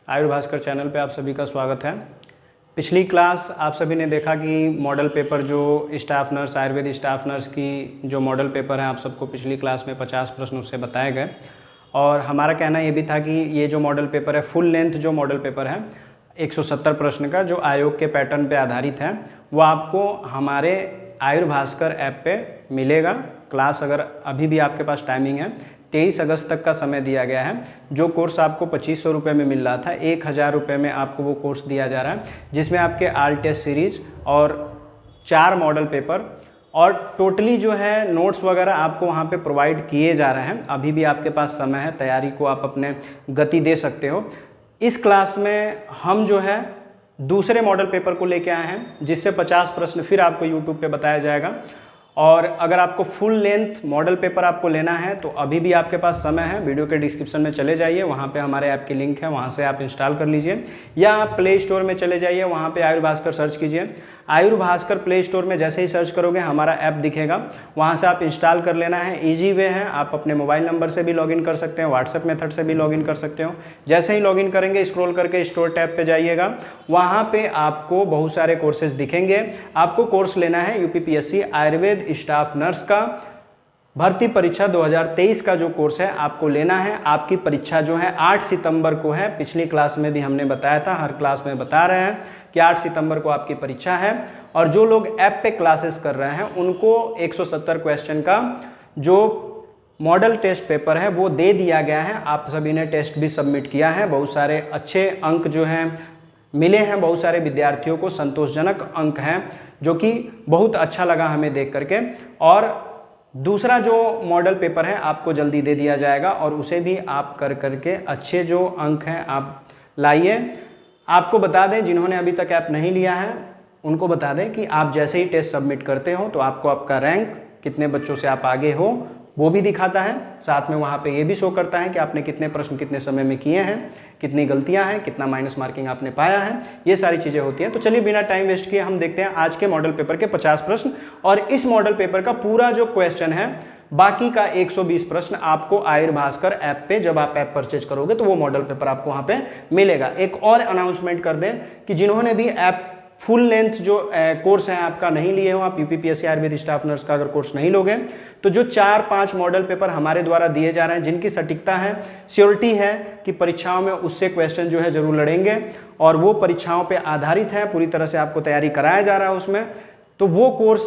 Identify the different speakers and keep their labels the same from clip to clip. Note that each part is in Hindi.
Speaker 1: आयुर भास्कर चैनल पे आप सभी का स्वागत है। पिछली क्लास आप सभी ने देखा कि मॉडल पेपर जो staff nurse Ayurveda staff nurse की जो मॉडल पेपर है आप सबको पिछली क्लास में 50 प्रश्न उससे बताए गए और हमारा कहना ये भी था कि ये जो मॉडल पेपर है फुल लेंथ जो मॉडल पेपर है 170 प्रश्न का जो आयोग के पैटर्न पे आधारित है वो आपको हमारे आयुर भास्कर ऐप पे मिलेगा। क्लास अगर अभी भी आपके पास टाइमिंग है 23 अगस्त तक का समय दिया गया है। जो कोर्स आपको 2500 रुपये में मिल रहा था 1000 रुपये में आपको वो कोर्स दिया जा रहा है, जिसमें आपके आल टेस्ट सीरीज और 4 मॉडल पेपर और टोटली जो है नोट्स वगैरह आपको वहाँ पे प्रोवाइड किए जा रहे हैं। अभी भी आपके पास समय है, तैयारी को आप अपने गति दे सकते हो। इस क्लास में हम जो है दूसरे मॉडल पेपर को लेके आए हैं जिससे 50 प्रश्न फिर आपको यूट्यूब पे बताया जाएगा। और अगर आपको फुल लेंथ मॉडल पेपर आपको लेना है तो अभी भी आपके पास समय है। वीडियो के डिस्क्रिप्शन में चले जाइए, वहाँ पे हमारे ऐप की लिंक है, वहाँ से आप इंस्टॉल कर लीजिए, या आप प्ले स्टोर में चले जाइए, वहाँ पे आयुर भास्कर सर्च कीजिए। आयुर भास्कर प्ले स्टोर में जैसे ही सर्च करोगे हमारा ऐप दिखेगा, वहाँ से आप इंस्टॉल कर लेना है। ईजी वे है, आप अपने मोबाइल नंबर से भी लॉगिन कर सकते हैं, व्हाट्सएप मेथड से भी लॉगिन कर सकते हो। जैसे ही लॉगिन करेंगे स्क्रॉल करके स्टोर टैब पे जाइएगा, वहाँ पे आपको बहुत सारे कोर्सेज दिखेंगे। आपको कोर्स लेना है यूपीपीएससी आयुर्वेद स्टाफ नर्स का भर्ती परीक्षा 2023 का जो कोर्स है आपको लेना है। आपकी परीक्षा जो है 8 सितंबर को है। पिछली क्लास में भी हमने बताया था, हर क्लास में बता रहे हैं कि 8 सितंबर को आपकी परीक्षा है। और जो लोग ऐप पे क्लासेस कर रहे हैं उनको 170 क्वेश्चन का जो मॉडल टेस्ट पेपर है वो दे दिया गया है। आप सभी ने टेस्ट भी सबमिट किया है, बहुत सारे अच्छे अंक जो हैं मिले हैं, बहुत सारे विद्यार्थियों को संतोषजनक अंक हैं, जो कि बहुत अच्छा लगा हमें देख करके। और दूसरा जो मॉडल पेपर है आपको जल्दी दे दिया जाएगा और उसे भी आप कर करके अच्छे जो अंक हैं आप लाइए। आपको बता दें, जिन्होंने अभी तक ऐप नहीं लिया है उनको बता दें कि आप जैसे ही टेस्ट सबमिट करते हो तो आपको आपका रैंक, कितने बच्चों से आप आगे हो वो भी दिखाता है। साथ में वहाँ पे ये भी शो करता है कि आपने कितने प्रश्न कितने समय में किए हैं, कितनी गलतियाँ हैं, कितना माइनस मार्किंग आपने पाया है, ये सारी चीज़ें होती हैं। तो चलिए बिना टाइम वेस्ट किए हम देखते हैं आज के मॉडल पेपर के 50 प्रश्न और इस मॉडल पेपर का पूरा जो क्वेश्चन है बाकी का 120 प्रश्न आपको आयुर भास्कर ऐप पे जब आप ऐप परचेज करोगे तो वो मॉडल पेपर आपको वहाँ पे मिलेगा। एक और अनाउंसमेंट कर दें कि जिन्होंने भी ऐप फुल लेंथ जो कोर्स है आपका नहीं लिए हो, आप यूपीपीएससी आयुर्वेद स्टाफ नर्स का अगर कोर्स नहीं लोगे तो जो 4-5 मॉडल पेपर हमारे द्वारा दिए जा रहे हैं जिनकी सटीकता है, श्योरिटी है कि परीक्षाओं में उससे क्वेश्चन जो है जरूर लड़ेंगे और वो परीक्षाओं पे आधारित है, पूरी तरह से आपको तैयारी कराया जा रहा है उसमें, तो वो कोर्स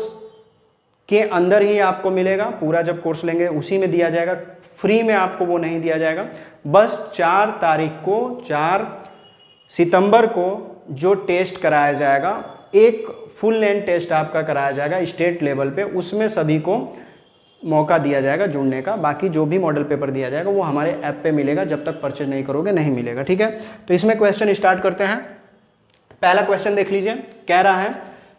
Speaker 1: के अंदर ही आपको मिलेगा। पूरा जब कोर्स लेंगे उसी में दिया जाएगा, फ्री में आपको वो नहीं दिया जाएगा। बस 4 तारीख को 4 सितंबर को जो टेस्ट कराया जाएगा, एक फुल लेंथ टेस्ट आपका कराया जाएगा स्टेट लेवल पे, उसमें सभी को मौका दिया जाएगा जुड़ने का। बाकी जो भी मॉडल पेपर दिया जाएगा वो हमारे ऐप पे मिलेगा, जब तक परचेज नहीं करोगे नहीं मिलेगा, ठीक है। तो इसमें क्वेश्चन स्टार्ट करते हैं। पहला क्वेश्चन देख लीजिए, कह रहा है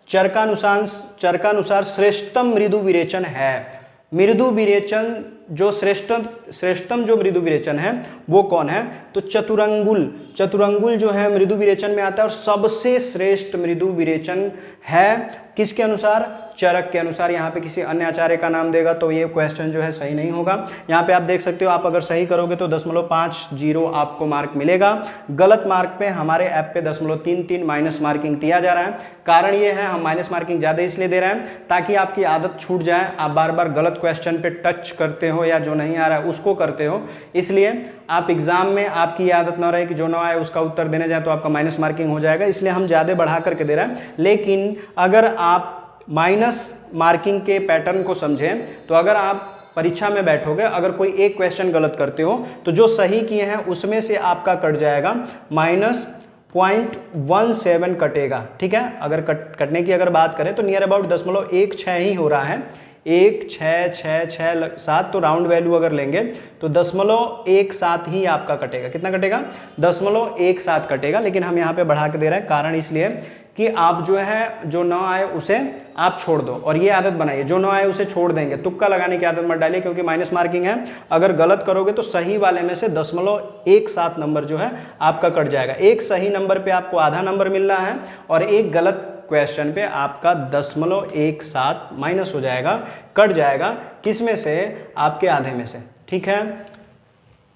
Speaker 1: चरकानुसार श्रेष्ठतम मृदु विरेचन है। मृदु विरेचन जो श्रेष्ठतम जो मृदु विरेचन है वो कौन है? तो चतुरंगुल जो है मृदु विरेचन में आता है और सबसे श्रेष्ठ मृदु विरेचन है किसके अनुसार? चरक के अनुसार। यहाँ पे किसी अन्य आचार्य का नाम देगा तो ये क्वेश्चन जो है सही नहीं होगा। यहाँ पे आप देख सकते हो, आप अगर सही करोगे तो 0.50 आपको मार्क मिलेगा। गलत मार्क पे हमारे ऐप पे 0.33 माइनस मार्किंग दिया जा रहा है। कारण ये है, हम माइनस मार्किंग ज़्यादा इसलिए दे रहे हैं ताकि आपकी आदत छूट जाए, आप बार बार गलत क्वेश्चन पे टच करते हो या जो नहीं आ रहा है उसको करते हो, इसलिए आप एग्जाम में आपकी ये आदत ना रहे कि जो ना आए उसका उत्तर देने जाए तो आपका माइनस मार्किंग हो जाएगा, इसलिए हम ज़्यादा बढ़ा करके दे रहे हैं। लेकिन अगर आप माइनस मार्किंग के पैटर्न को समझें तो अगर आप परीक्षा में बैठोगे, अगर कोई एक क्वेश्चन गलत करते हो तो जो सही किए हैं उसमें से आपका कट जाएगा -0.17 कटेगा, ठीक है। अगर कटने की अगर बात करें तो नियर अबाउट 0.16 ही हो रहा है, 1.66667 तो राउंड वैल्यू अगर लेंगे तो 0.17 ही आपका कटेगा। कितना कटेगा? 0.17 कटेगा। लेकिन हम यहाँ पे बढ़ा के दे रहे हैं, कारण इसलिए कि आप जो है जो ना आए उसे आप छोड़ दो और ये आदत बनाइए, जो ना आए उसे छोड़ देंगे। तुक्का लगाने की आदत मत डालिए क्योंकि माइनस मार्किंग है। अगर गलत करोगे तो सही वाले में से 0.17 नंबर जो है आपका कट जाएगा। एक सही नंबर पे आपको आधा नंबर मिल रहा है और एक गलत क्वेश्चन पे आपका 0.17 माइनस हो जाएगा, कट जाएगा। किस में से? आपके आधे में से, ठीक है।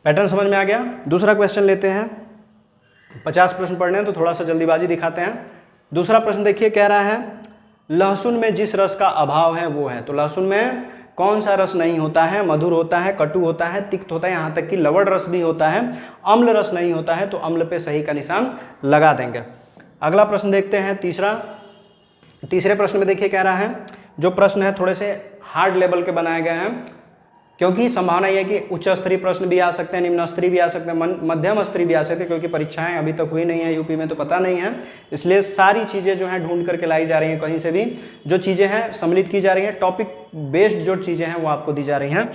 Speaker 1: पैटर्न समझ में आ गया। दूसरा क्वेश्चन लेते हैं। 50 प्रश्न पढ़ने हैं तो थोड़ा सा जल्दीबाजी दिखाते हैं। दूसरा प्रश्न देखिए, कह रहा है लहसुन में जिस रस का अभाव है वो है। तो लहसुन में कौन सा रस नहीं होता है? मधुर होता है, कटु होता है, तिक्त होता है, यहाँ तक कि लवण रस भी होता है, अम्ल रस नहीं होता है। तो अम्ल पे सही का निशान लगा देंगे। अगला प्रश्न देखते हैं तीसरे प्रश्न में देखिए, कह रहा है जो प्रश्न है थोड़े से हार्ड लेवल के बनाए गए हैं, क्योंकि संभावना यह है कि उच्च स्तरीय प्रश्न भी आ सकते हैं, निम्न स्तरीय भी आ सकते हैं, मध्यम स्तरीय भी आ सकते हैं, क्योंकि परीक्षाएं अभी तक हुई नहीं है यूपी में, तो पता नहीं है। इसलिए सारी चीज़ें जो हैं ढूंढ करके लाई जा रही हैं, कहीं से भी जो चीज़ें हैं सम्मिलित की जा रही हैं, टॉपिक बेस्ड जो चीज़ें हैं वो आपको दी जा रही हैं।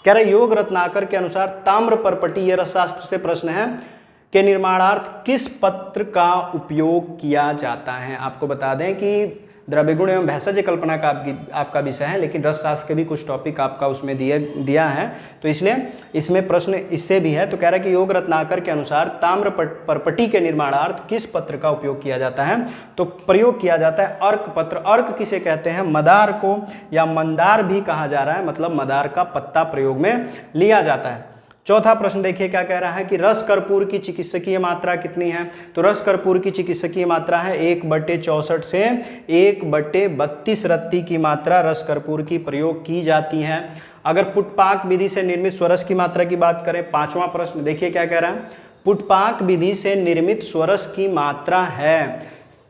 Speaker 1: कह रहे योग रत्नाकर के अनुसार ताम्र परपटी, ये रसशास्त्र से प्रश्न है, के निर्माणार्थ किस पत्र का उपयोग किया जाता है? आपको बता दें कि द्रव्य गुण एवं भेषज कल्पना का आपका विषय है, लेकिन रसशास्त्र के भी कुछ टॉपिक आपका उसमें दिया है, तो इसलिए इसमें प्रश्न इससे भी है। तो कह रहा है कि योग रत्नाकर के अनुसार ताम्र परपटी के निर्माणार्थ किस पत्र का उपयोग किया जाता है? तो प्रयोग किया जाता है अर्क पत्र। अर्क किसे कहते हैं? मदार को, या मंदार भी कहा जा रहा है, मतलब मदार का पत्ता प्रयोग में लिया जाता है। चौथा प्रश्न देखिए क्या कह रहा है कि रस कर्पूर की चिकित्सकीय मात्रा कितनी है? तो रस कर्पूर की चिकित्सकीय मात्रा है 1/64 से 1/32 रत्ती की मात्रा रस कर्पूर की प्रयोग की जाती है। अगर पुटपाक विधि से निर्मित स्वरस की मात्रा की बात करें, 5वां प्रश्न देखिए क्या कह रहा है, पुटपाक विधि से निर्मित स्वरस की मात्रा है,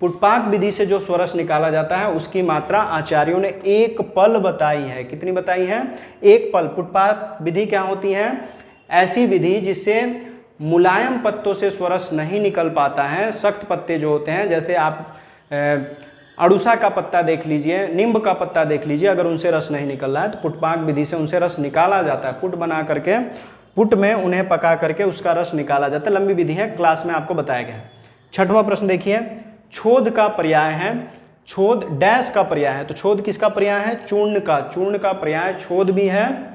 Speaker 1: पुटपाक विधि से जो स्वरस निकाला जाता है उसकी मात्रा आचार्यों ने 1 पल बताई है। कितनी बताई है? 1 पल। पुटपाक विधि क्या होती है? ऐसी विधि जिससे मुलायम पत्तों से स्वरस नहीं निकल पाता है। सख्त पत्ते जो होते हैं, जैसे आप अड़ूसा का पत्ता देख लीजिए, नींब का पत्ता देख लीजिए, अगर उनसे रस नहीं निकल रहा है तो पुटपाक विधि से उनसे रस निकाला जाता है। पुट बना करके, पुट में उन्हें पका करके उसका रस निकाला जाता है। लंबी विधि है, क्लास में आपको बताया गया है। 6वां प्रश्न देखिए, छोद का पर्याय है, छोद डैश का पर्याय है। तो छोद किसका पर्याय है? चूर्ण का। चूर्ण का पर्याय छोद भी है,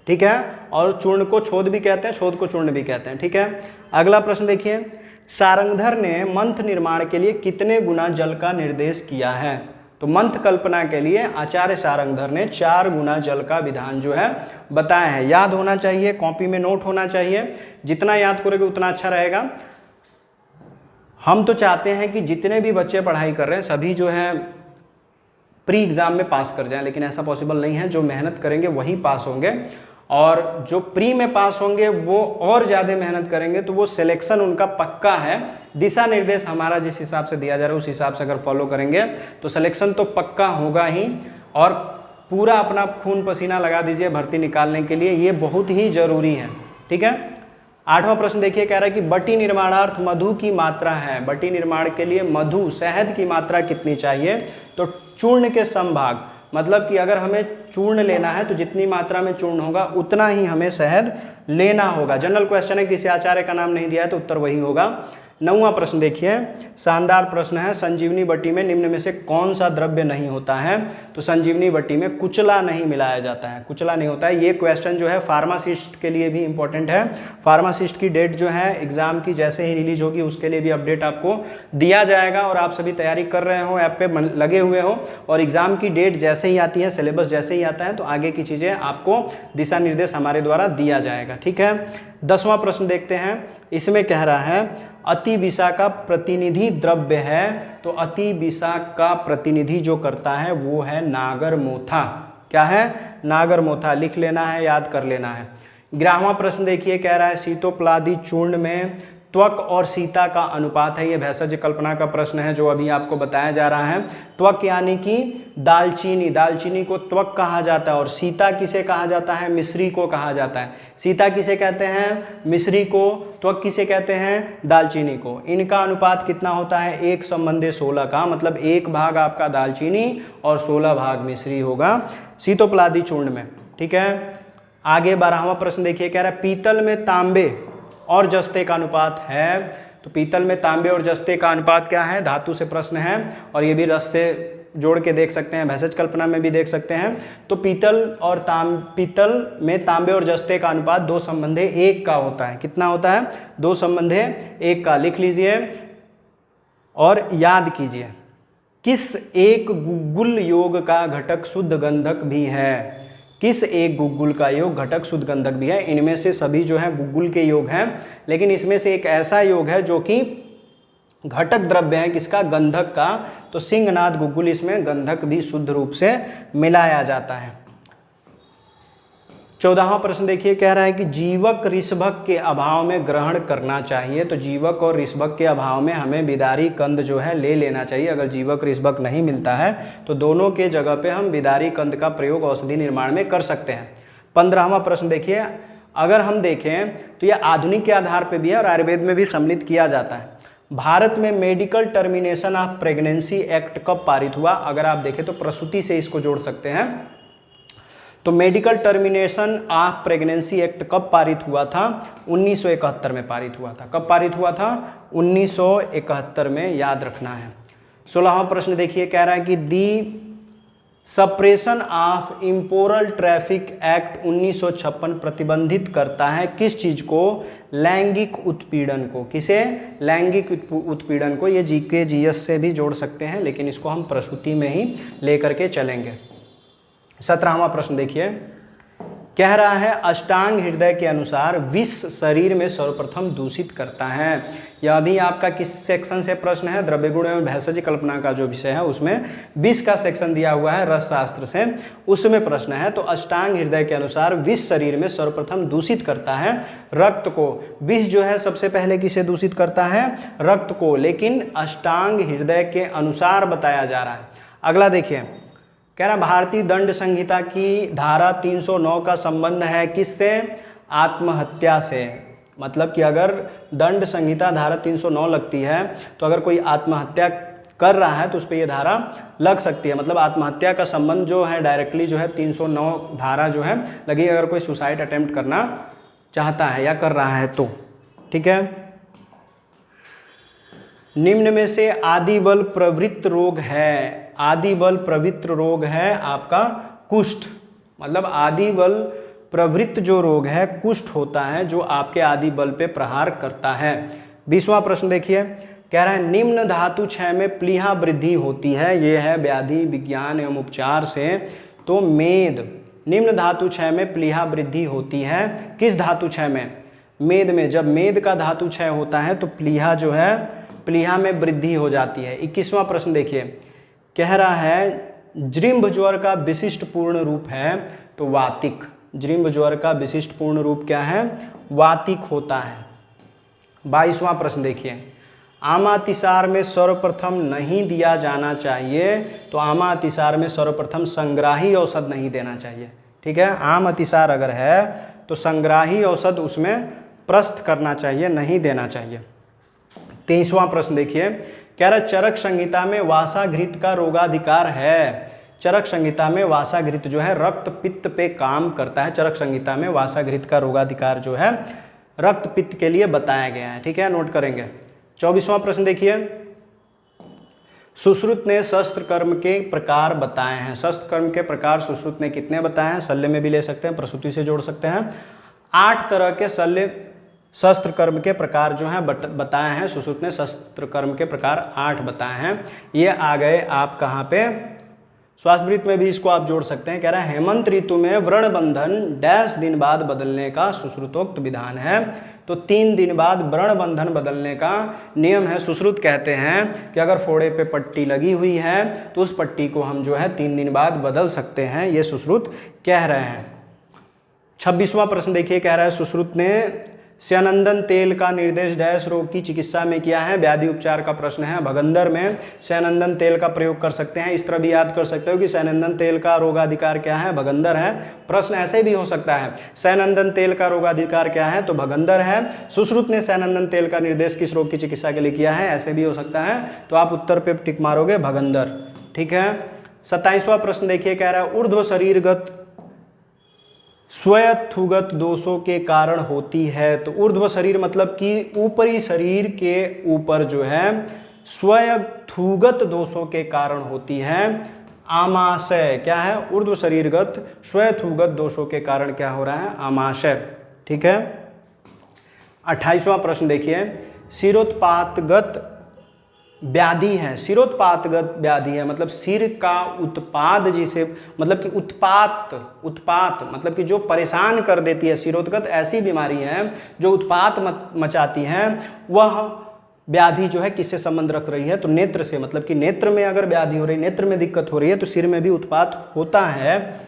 Speaker 1: ठीक है, और चूर्ण को छोद भी कहते हैं, छोद को चूर्ण भी कहते हैं, ठीक है। अगला प्रश्न देखिए, सारंगधर ने मंथ निर्माण के लिए कितने गुना जल का निर्देश किया है? तो मंथ कल्पना के लिए आचार्य सारंगधर ने 4 गुना जल का विधान जो है बताया है। याद होना चाहिए, कॉपी में नोट होना चाहिए, जितना याद करोगे उतना अच्छा रहेगा। हम तो चाहते हैं कि जितने भी बच्चे पढ़ाई कर रहे हैं सभी जो है प्री एग्जाम में पास कर जाएं, लेकिन ऐसा पॉसिबल नहीं है। जो मेहनत करेंगे वही पास होंगे, और जो प्री में पास होंगे वो और ज़्यादा मेहनत करेंगे, तो वो सिलेक्शन उनका पक्का है। दिशा निर्देश हमारा जिस हिसाब से दिया जा रहा है उस हिसाब से अगर फॉलो करेंगे तो सिलेक्शन तो पक्का होगा ही, और पूरा अपना खून पसीना लगा दीजिए भर्ती निकालने के लिए, ये बहुत ही ज़रूरी है, ठीक है। 8वां प्रश्न देखिए, कह रहा है कि बटी निर्माणार्थ मधु की मात्रा है। बटी निर्माण के लिए मधु, शहद की मात्रा कितनी चाहिए? तो चूर्ण के समभाग, मतलब कि अगर हमें चूर्ण लेना है तो जितनी मात्रा में चूर्ण होगा उतना ही हमें शहद लेना होगा। जनरल क्वेश्चन है, किसी आचार्य का नाम नहीं दिया है तो उत्तर वही होगा। 9वां प्रश्न देखिए, शानदार प्रश्न है, संजीवनी बट्टी में निम्न में से कौन सा द्रव्य नहीं होता है? तो संजीवनी बट्टी में कुचला नहीं मिलाया जाता है, कुचला नहीं होता है। ये क्वेश्चन जो है फार्मासिस्ट के लिए भी इंपॉर्टेंट है। फार्मासिस्ट की डेट जो है एग्जाम की जैसे ही रिलीज होगी उसके लिए भी अपडेट आपको दिया जाएगा, और आप सभी तैयारी कर रहे हो, ऐप पे लगे हुए हो, और एग्जाम की डेट जैसे ही आती है, सिलेबस जैसे ही आता है, तो आगे की चीज़ें आपको दिशा निर्देश हमारे द्वारा दिया जाएगा, ठीक है। 10वां प्रश्न देखते हैं, इसमें कह रहा है अति विषा का प्रतिनिधि द्रव्य है। तो अति विषा का प्रतिनिधि जो करता है वो है नागरमोथा। क्या है? नागरमोथा। लिख लेना है, याद कर लेना है। 11वां प्रश्न देखिए, कह रहा है सीतोपलादी चूर्ण में त्वक और सीता का अनुपात है। ये भेषज कल्पना का प्रश्न है जो अभी आपको बताया जा रहा है। त्वक यानी कि दालचीनी, दालचीनी को त्वक कहा जाता है, और सीता किसे कहा जाता है? मिश्री को कहा जाता है। सीता किसे कहते हैं? मिश्री को। त्वक किसे कहते हैं? दालचीनी को। इनका अनुपात कितना होता है? 1/16 का, मतलब 1 भाग आपका दालचीनी और 16 भाग मिश्री होगा सीतोपलादी चूर्ण में, ठीक है। आगे 12वां प्रश्न देखिए, कह रहा है पीतल में तांबे और जस्ते का अनुपात है। तो पीतल में तांबे और जस्ते का अनुपात क्या है? धातु से प्रश्न है, और ये भी रस से जोड़ के देख सकते हैं, भेषज कल्पना में भी देख सकते हैं। तो पीतल में तांबे और जस्ते का अनुपात 2/1 का होता है। कितना होता है? 2/1 का। लिख लीजिए और याद कीजिए। किस एक गुल योग का घटक शुद्ध गंधक भी है? किस एक गुग्गुल का योग घटक शुद्ध गंधक भी है? इनमें से सभी जो है गुग्गुल के योग हैं, लेकिन इसमें से एक ऐसा योग है जो कि घटक द्रव्य है किसका? गंधक का। तो सिंहनाद गुग्गुल, इसमें गंधक भी शुद्ध रूप से मिलाया जाता है। 14वां प्रश्न देखिए, कह रहा है कि जीवक ऋषभक के अभाव में ग्रहण करना चाहिए। तो जीवक और ऋषभक के अभाव में हमें बिदारी कंद जो है ले लेना चाहिए। अगर जीवक ऋषभक नहीं मिलता है तो दोनों के जगह पे हम बिदारी कंद का प्रयोग औषधि निर्माण में कर सकते हैं। 15वां प्रश्न देखिए, अगर हम देखें तो यह आधुनिक के आधार पर भी है और आयुर्वेद में भी सम्मिलित किया जाता है। भारत में medical termination of pregnancy act कब पारित हुआ? अगर आप देखें तो प्रसूति से इसको जोड़ सकते हैं। तो medical termination of pregnancy act कब पारित हुआ था? 1971 में पारित हुआ था। कब पारित हुआ था? 1971 में, याद रखना है। 16वां प्रश्न देखिए, कह रहा है कि दी सप्रेशन ऑफ इम्पोरल ट्रैफिक एक्ट 1956 प्रतिबंधित करता है किस चीज को? लैंगिक उत्पीड़न को। किसे? लैंगिक उत्पीड़न को। ये जीके जीएस से भी जोड़ सकते हैं, लेकिन इसको हम प्रसूति में ही लेकर के चलेंगे। 17वां प्रश्न देखिए, कह रहा है अष्टांग हृदय के अनुसार विष शरीर में सर्वप्रथम दूषित करता है। यह भी आपका किस सेक्शन से प्रश्न है? द्रव्य गुण एवं भेषज कल्पना का जो विषय है उसमें विष का सेक्शन दिया हुआ है रस शास्त्र से, उसमें प्रश्न है। तो अष्टांग हृदय के अनुसार विष शरीर में सर्वप्रथम दूषित करता है रक्त को। विष जो है सबसे पहले किसे दूषित करता है? रक्त को, लेकिन अष्टांग हृदय के अनुसार बताया जा रहा है। अगला देखिए, कह रहा भारतीय दंड संहिता की धारा 309 का संबंध है किससे? आत्महत्या से। मतलब कि अगर दंड संहिता धारा 309 लगती है तो अगर कोई आत्महत्या कर रहा है तो उस पर यह धारा लग सकती है। मतलब आत्महत्या का संबंध जो है डायरेक्टली जो है 309 धारा जो है लगी, अगर कोई सुसाइड अटेम्प्ट करना चाहता है या कर रहा है तो। ठीक है। निम्न में से आदि बल प्रवृत्त रोग है, आदि बल प्रवृत्त रोग है आपका कुष्ठ। मतलब आदि बल प्रवृत्त जो रोग है कुष्ठ होता है, जो आपके आदि बल पे प्रहार करता है। 20वां प्रश्न देखिए, कह रहा है निम्न धातु क्षय में प्लीहा वृद्धि होती है। ये है व्याधि विज्ञान एवं उपचार से। तो मेद, निम्न धातु क्षय में प्लीहा वृद्धि होती है। किस धातु क्षय में? मेद में। जब मेद का धातु क्षय होता है तो प्लीहा जो है, प्लीहा में वृद्धि हो जाती है। 21वां प्रश्न देखिए, कह रहा है जृंभ ज्वर का विशिष्ट पूर्ण रूप है तो वातिक। जृंभ ज्वर का विशिष्ट पूर्ण रूप क्या है? वातिक होता है। 22वां प्रश्न देखिए, आमा अतिसार में सर्वप्रथम नहीं दिया जाना चाहिए। तो आमा अतिसार में सर्वप्रथम संग्राही औषध नहीं देना चाहिए। ठीक है। आम अतिसार अगर है तो संग्राही औषध उसमें प्रस्थ करना चाहिए, नहीं देना चाहिए। 23वां प्रश्न देखिए, कह रहा चरक संहिता में वासाघृत का रोगाधिकार है। चरक संहिता में वासाघृत जो है रक्त पित्त पे काम करता है। चरक संहिता में वासाघृत का रोगाधिकार जो है रक्त पित्त के लिए बताया गया है। ठीक है, नोट करेंगे। 24वां प्रश्न देखिए, सुश्रुत ने शस्त्र कर्म के प्रकार बताए हैं। शस्त्र कर्म के प्रकार सुश्रुत ने कितने बताए हैं? शल्य में भी ले सकते हैं, प्रसूति से जोड़ सकते हैं। 8 तरह के शल्य शस्त्र कर्म के प्रकार जो हैं बताए हैं। सुश्रुत ने शस्त्र कर्म के प्रकार 8 बताए हैं। ये आ गए आप कहाँ पे? श्वासवृत्त में भी इसको आप जोड़ सकते हैं। कह रहा है हेमंत ऋतु में व्रण बंधन डैश दिन बाद बदलने का सुश्रुतोक्त विधान है। तो 3 दिन बाद व्रण बंधन बदलने का नियम है। सुश्रुत कहते हैं कि अगर फोड़े पे पट्टी लगी हुई है तो उस पट्टी को हम जो है 3 दिन बाद बदल सकते हैं। ये सुश्रुत कह रहे हैं। 26वां प्रश्न देखिए, कह रहा है सुश्रुत ने स्यानंदन तेल का निर्देश डैश रोग की चिकित्सा में किया है। व्याधि उपचार का प्रश्न है। भगंदर में स्यानंदन तेल का प्रयोग कर सकते हैं। इस तरह भी याद कर सकते हो कि स्यानंदन तेल का रोगाधिकार क्या है? भगंदर है। प्रश्न ऐसे भी हो सकता है, स्यानंदन तेल का रोगाधिकार क्या है? तो भगंदर है। सुश्रुत ने स्यानंदन तेल का निर्देश किस रोग की चिकित्सा के लिए किया है? ऐसे भी हो सकता है। तो आप उत्तर पे टिक मारोगे भगंदर। ठीक है। 27वां प्रश्न देखिए, कह रहा है ऊर्ध्व शरीरगत स्वयथुगत दोषों के कारण होती है। तो ऊर्ध्व शरीर मतलब कि ऊपरी शरीर के ऊपर जो है स्वयथुगत दोषों के कारण होती है आमाशय। क्या है? ऊर्ध्व शरीरगत स्वयथुगत दोषों के कारण क्या हो रहा है? आमाशय। ठीक है। 28वां प्रश्न देखिए, शिरोत्पातगत व्याधि है, सिरोत्पातगत व्याधि है, मतलब सिर का उत्पाद जिसे, मतलब कि उत्पात मतलब कि जो परेशान कर देती है, सिरोत्गत ऐसी बीमारी है जो उत्पात मचाती है, वह व्याधि जो है किससे संबंध रख रही है, तो नेत्र से। मतलब कि नेत्र में अगर व्याधि हो रही है, नेत्र में दिक्कत हो रही है, तो सिर में भी उत्पात होता है,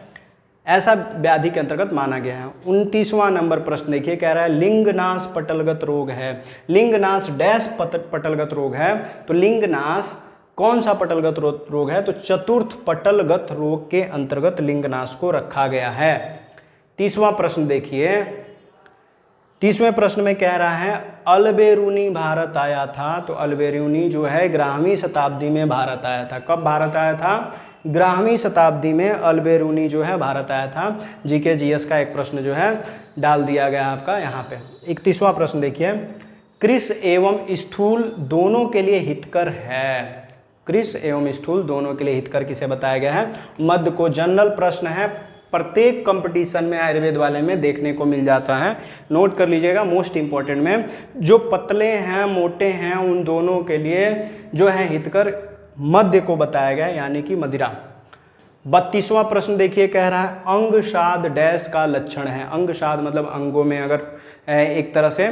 Speaker 1: ऐसा व्याधि के अंतर्गत माना गया है। 29वां नंबर प्रश्न देखिए, कह रहा है लिंगनाश पटलगत रोग है। लिंगनाश डैश पटलगत रोग है, तो लिंगनाश कौन सा पटलगत रोग है, तो चतुर्थ पटलगत रोग के अंतर्गत लिंगनाश को रखा गया है। 30वां प्रश्न देखिए, 30वें प्रश्न में कह रहा है अल्बेरूनी भारत आया था। तो अल्बेरूनी जो है 11वीं शताब्दी में भारत आया था। कब भारत आया था, 11वीं शताब्दी में अल्बेरूनी जो है भारत आया था। जीके जीएस का एक प्रश्न जो है डाल दिया गया आपका यहाँ पे। 31वां प्रश्न देखिए, कृश एवं स्थूल दोनों के लिए हितकर है। कृश एवं स्थूल दोनों के लिए हितकर किसे बताया गया है, मध्य को। जनरल प्रश्न है, प्रत्येक कंपटीशन में आयुर्वेद वाले में देखने को मिल जाता है, नोट कर लीजिएगा। मोस्ट इंपॉर्टेंट में जो पतले हैं मोटे हैं उन दोनों के लिए जो है हितकर मध्य को बताया गया, यानी कि मदिरा। 32वां प्रश्न देखिए, कह रहा है अंगसाद डैश का लक्षण है। अंगसाद मतलब अंगों में अगर एक तरह से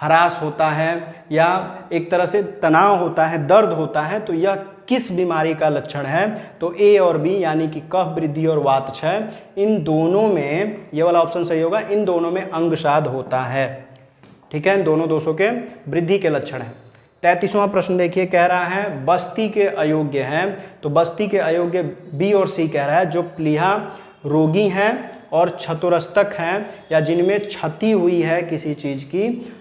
Speaker 1: हरास होता है या एक तरह से तनाव होता है, दर्द होता है, तो यह किस बीमारी का लक्षण है, तो ए और बी यानी कि कफ वृद्धि और वातक्षय, इन दोनों में, ये वाला ऑप्शन सही होगा, इन दोनों में अंगसाद होता है। ठीक है, इन दोनों दोषों के वृद्धि के लक्षण है। 33वां प्रश्न देखिए, कह रहा है बस्ती के अयोग्य हैं। तो बस्ती के अयोग्य बी और सी कह रहा है, जो प्लीहा रोगी हैं और छतोरस्तक हैं या जिनमें क्षति हुई है किसी चीज़ की,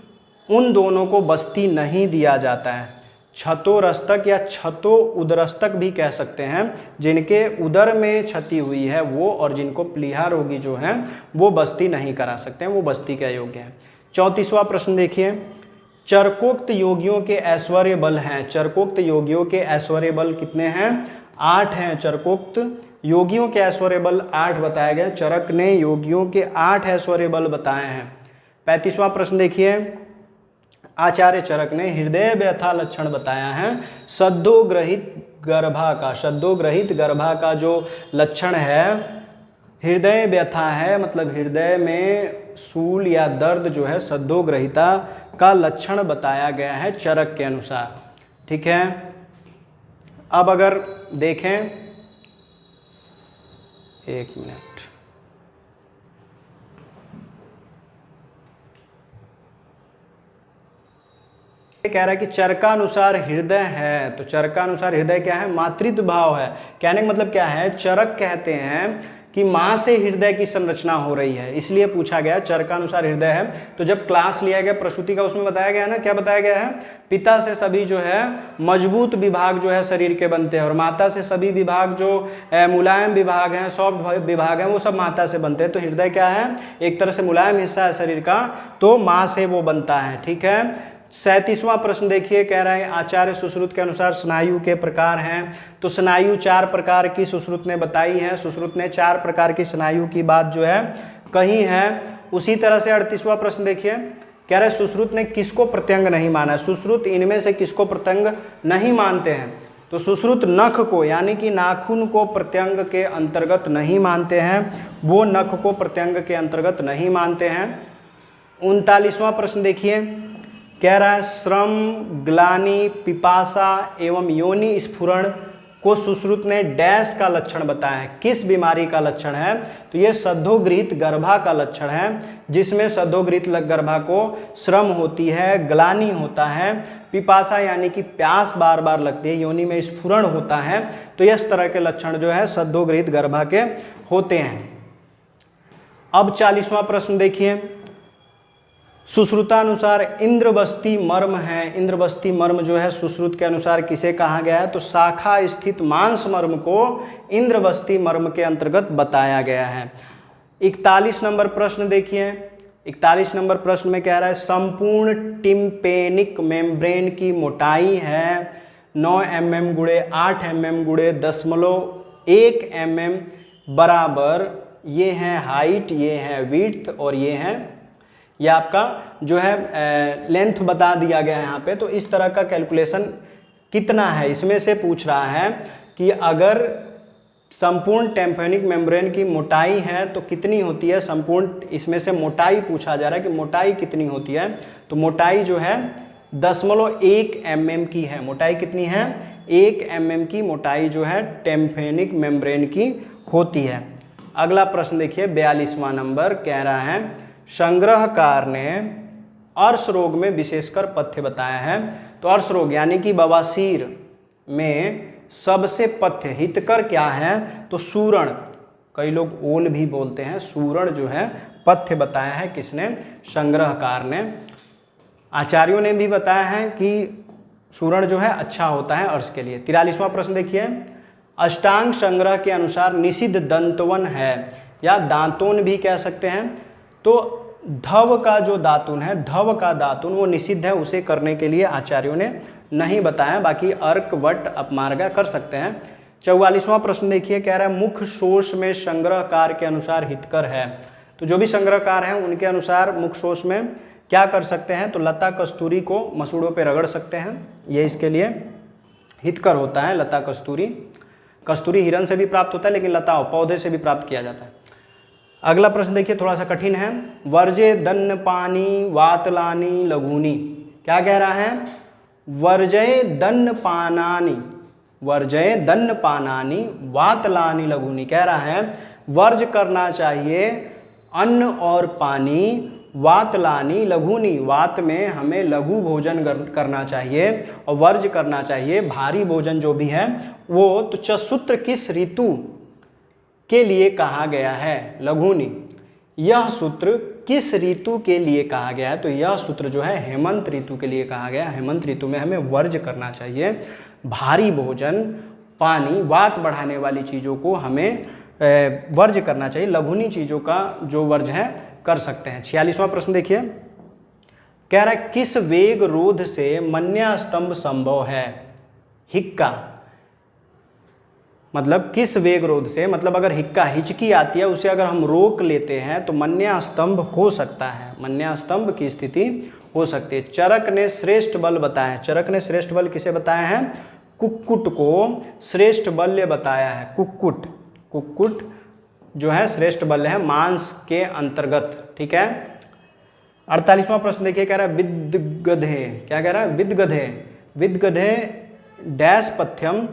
Speaker 1: उन दोनों को बस्ती नहीं दिया जाता है। छतोरस्तक या छतो उदरस्तक भी कह सकते हैं, जिनके उदर में क्षति हुई है वो, और जिनको प्लीहा रोगी जो हैं वो बस्ती नहीं करा सकते हैं, वो बस्ती के अयोग्य हैं। 34वां प्रश्न देखिए, चरकोक्त योगियों के ऐश्वर्य बल हैं। चरकोक्त योगियों के ऐश्वर्य बल कितने हैं, 8 हैं। चरकोक्त योगियों के ऐश्वर्य बल 8 बताए गए। चरक ने योगियों के 8 ऐश्वर्य बल बताए हैं। 35वां प्रश्न देखिए, आचार्य चरक ने हृदय व्यथा लक्षण बताया है सद्योग्रहित गर्भा का। सद्योग्रहित गर्भा का जो लक्षण है हृदय व्यथा है, मतलब हृदय में सूल या दर्द जो है सद्योग्रहिता का लक्षण बताया गया है चरक के अनुसार। ठीक है, अब अगर देखें, एक मिनट, कह रहा है कि चरकानुसार हृदय है। तो चरकानुसार हृदय क्या है, मातृत्व भाव है। कहने का मतलब क्या है, चरक कहते हैं कि माँ से हृदय की संरचना हो रही है, इसलिए पूछा गया चरकानुसार हृदय है। तो जब क्लास लिया गया प्रसूति का, उसमें बताया गया ना, क्या बताया गया है, पिता से सभी जो है मजबूत विभाग जो है शरीर के बनते हैं, और माता से सभी विभाग जो मुलायम विभाग हैं, सॉफ्ट विभाग हैं, वो सब माता से बनते हैं। तो हृदय क्या है, एक तरह से मुलायम हिस्सा है शरीर का, तो माँ से वो बनता है। ठीक है, 37वां प्रश्न देखिए, कह रहा है आचार्य सुश्रुत के अनुसार स्नायु के प्रकार हैं। तो स्नायु 4 प्रकार की सुश्रुत ने बताई है। सुश्रुत ने 4 प्रकार की स्नायु की बात जो है कही है। उसी तरह से 38वां प्रश्न देखिए, कह रहे सुश्रुत ने किसको प्रत्यंग नहीं माना है। सुश्रुत इनमें से किसको प्रत्यंग नहीं मानते हैं, तो सुश्रुत नख को, यानी कि नाखून को प्रत्यंग के अंतर्गत नहीं मानते हैं, वो नख को प्रत्यंग के अंतर्गत नहीं मानते हैं। 39वां प्रश्न देखिए, कह रहा है श्रम, ग्लानि, पिपासा एवं योनि स्फुरण को सुश्रुत ने डैश का लक्षण बताया है। किस बीमारी का लक्षण है, तो ये सद्योगृहीत गर्भा का लक्षण है, जिसमें सद्योगृहीत गर्भा को श्रम होती है, ग्लानि होता है, पिपासा यानी कि प्यास बार बार लगती है, योनि में स्फुरण होता है। तो इस तरह के लक्षण जो है सद्योगृहीत गर्भा के होते हैं। अब 40वां प्रश्न देखिए, सुश्रुतानुसार इंद्रबस्ती मर्म है। इंद्रबस्ती मर्म जो है सुश्रुत के अनुसार किसे कहा गया है, तो शाखा स्थित मांस मर्म को इंद्रबस्ती मर्म के अंतर्गत बताया गया है। 41 नंबर प्रश्न देखिए, 41 नंबर प्रश्न में कह रहा है संपूर्ण टिम्पेनिक मेम्ब्रेन की मोटाई है 9 mm गुणे 8 mm गुणे 0.1 mm बराबर, ये है हाइट, ये है विड्थ और ये है, ये आपका जो है लेंथ बता दिया गया है यहाँ पे। तो इस तरह का कैलकुलेशन कितना है, इसमें से पूछ रहा है कि अगर संपूर्ण टेम्पेनिक मेम्ब्रेन की मोटाई है तो कितनी होती है, संपूर्ण इसमें से मोटाई पूछा जा रहा है कि मोटाई कितनी होती है। तो मोटाई जो है 0.1 mm की है। मोटाई कितनी है, 1 mm की मोटाई जो है टेम्पेनिक मेम्ब्रेन की होती है। अगला प्रश्न देखिए 42वां नंबर, कह रहा है संग्रहकार ने अर्श रोग में विशेषकर पथ्य बताया है। तो अर्श रोग यानी कि बवासीर में सबसे पथ्य हितकर क्या है, तो सूरण, कई लोग ओल भी बोलते हैं, सूरण जो है पथ्य बताया है किसने, संग्रहकार ने। आचार्यों ने भी बताया है कि सूरण जो है अच्छा होता है अर्श के लिए। 43वां प्रश्न देखिए, अष्टांग संग्रह के अनुसार निषिद्ध दंतवन है या दांतोन भी कह सकते हैं। तो धव का जो दातुन है, धव का दातुन वो निषिद्ध है, उसे करने के लिए आचार्यों ने नहीं बताया, बाकी अर्क वट अपमार्गा कर सकते हैं। 44वां प्रश्न देखिए, कह रहा है मुख शोष में संग्रहकार के अनुसार हितकर है। तो जो भी संग्रहकार हैं उनके अनुसार मुख शोष में क्या कर सकते हैं, तो लता कस्तूरी को मसूड़ों पे रगड़ सकते हैं, ये इसके लिए हितकर होता है। लता कस्तूरी, कस्तूरी हिरन से भी प्राप्त होता है लेकिन लता पौधे से भी प्राप्त किया जाता है। अगला प्रश्न देखिए थोड़ा सा कठिन है, वर्जे दन्न पानी वातलानी लघुनी, क्या कह रहा है, वर्जय दन्न पानानी, वर्जय दन्न पानानी वातलानी लघुनी, कह रहा है वर्ज करना चाहिए अन्न और पानी, वातलानी लघुनी, वात में हमें लघु भोजन करना चाहिए और वर्ज करना चाहिए भारी भोजन जो भी है वो। तो चसूत्र किस ऋतु के लिए कहा गया है, लघुनी, यह सूत्र किस ऋतु के लिए कहा गया है, तो यह सूत्र जो है हेमंत ऋतु के लिए कहा गया है। हेमंत ऋतु में हमें वर्ज करना चाहिए भारी भोजन, पानी, वात बढ़ाने वाली चीज़ों को हमें वर्ज करना चाहिए, लघुनी चीज़ों का जो वर्ज है कर सकते हैं। 46वां प्रश्न देखिए, कह रहा है किस वेग रोध से मन्या स्तंभ संभव है, हिक्का, मतलब किस वेग रोध से, मतलब अगर हिक्का हिचकी आती है उसे अगर हम रोक लेते हैं तो मन्या स्तंभ हो सकता है, मन्या स्तंभ की स्थिति हो सकती है। चरक ने श्रेष्ठ बल बताया है, चरक ने श्रेष्ठ बल किसे बताया है, कुक्कुट को श्रेष्ठ बल्य बताया है। कुक्कुट, कुक्कुट जो है श्रेष्ठ बल्य है मांस के अंतर्गत, ठीक है। 48वां प्रश्न देखिए, कह रहा है विद्गधे, क्या कह रहा है, विद्गधे, विद्गधे डैश पथ्यम,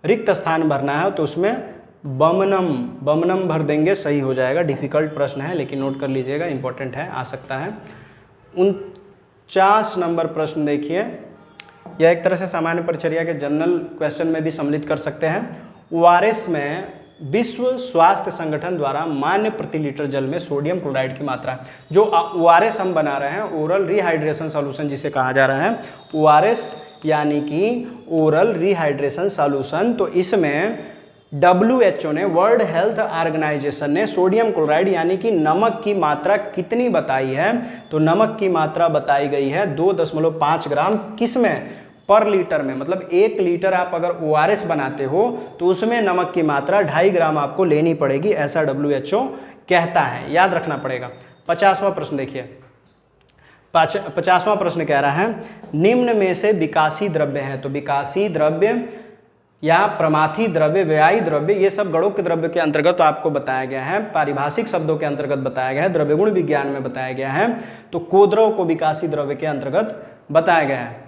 Speaker 1: रिक्त स्थान भरना है तो उसमें बमनम, बमनम भर देंगे, सही हो जाएगा। डिफिकल्ट प्रश्न है लेकिन नोट कर लीजिएगा, इंपॉर्टेंट है, आ सकता है। 49 नंबर प्रश्न देखिए, यह एक तरह से सामान्य परिचर्या के जनरल क्वेश्चन में भी सम्मिलित कर सकते हैं। ओआरएस में विश्व स्वास्थ्य संगठन द्वारा मान्य प्रति लीटर जल में सोडियम क्लोराइड की मात्रा, जो ओआरएस हम बना रहे हैं, ओरल रिहाइड्रेशन सॉल्यूशन जिसे कहा जा रहा है, ओआरएस यानी कि ओरल रिहाइड्रेशन सॉल्यूशन, तो इसमें WHO ने, वर्ल्ड हेल्थ ऑर्गेनाइजेशन ने सोडियम क्लोराइड यानी कि नमक की मात्रा कितनी बताई है, तो नमक की मात्रा बताई गई है 2.5 ग्राम, किसमें, पर लीटर में, मतलब 1 लीटर आप अगर ORS बनाते हो तो उसमें नमक की मात्रा 2.5 ग्राम आपको लेनी पड़ेगी, ऐसा WHO कहता है, याद रखना पड़ेगा। 50वां प्रश्न देखिए, 50वां प्रश्न कह रहा है निम्न में से विकासी द्रव्य है, तो विकासी द्रव्य या प्रमाथी द्रव्य, व्ययी द्रव्य, ये सब गणों के द्रव्य के अंतर्गत आपको बताया गया है, पारिभाषिक शब्दों के अंतर्गत बताया गया है, द्रव्य गुण विज्ञान में बताया गया है, तो कोद्रव को विकासी द्रव्य के अंतर्गत बताया गया है।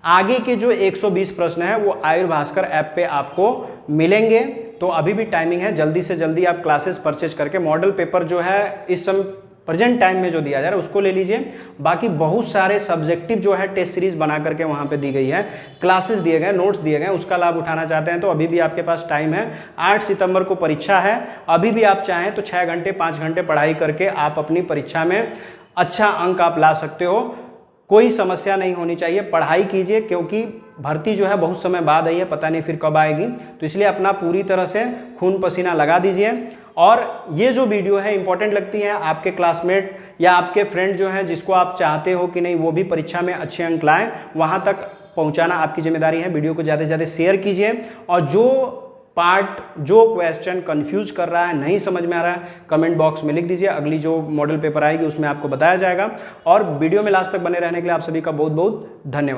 Speaker 1: आगे के जो 120 प्रश्न है वो आयुर्भास्कर ऐप पे आपको मिलेंगे, तो अभी भी टाइमिंग है, जल्दी से जल्दी आप क्लासेस परचेज करके मॉडल पेपर जो है इस समय प्रेजेंट टाइम में जो दिया जा रहा है उसको ले लीजिए। बाकी बहुत सारे सब्जेक्टिव जो है टेस्ट सीरीज बना करके वहाँ पे दी गई है, क्लासेस दिए गए, नोट्स दिए गए, उसका लाभ उठाना चाहते हैं तो अभी भी आपके पास टाइम है। 8 सितंबर को परीक्षा है, अभी भी आप चाहें तो 6 घंटे 5 घंटे पढ़ाई करके आप अपनी परीक्षा में अच्छा अंक आप ला सकते हो, कोई समस्या नहीं होनी चाहिए, पढ़ाई कीजिए, क्योंकि भर्ती जो है बहुत समय बाद आई है, पता नहीं फिर कब आएगी, तो इसलिए अपना पूरी तरह से खून पसीना लगा दीजिए। और ये जो वीडियो है इंपॉर्टेंट लगती है, आपके क्लासमेट या आपके फ्रेंड जो हैं जिसको आप चाहते हो कि नहीं वो भी परीक्षा में अच्छे अंक लाएं, वहाँ तक पहुँचाना आपकी जिम्मेदारी है। वीडियो को ज़्यादा से ज़्यादा शेयर कीजिए, और जो पार्ट, जो क्वेश्चन कंफ्यूज कर रहा है, नहीं समझ में आ रहा है, कमेंट बॉक्स में लिख दीजिए, अगली जो मॉडल पेपर आएगी उसमें आपको बताया जाएगा। और वीडियो में लास्ट तक बने रहने के लिए आप सभी का बहुत बहुत धन्यवाद।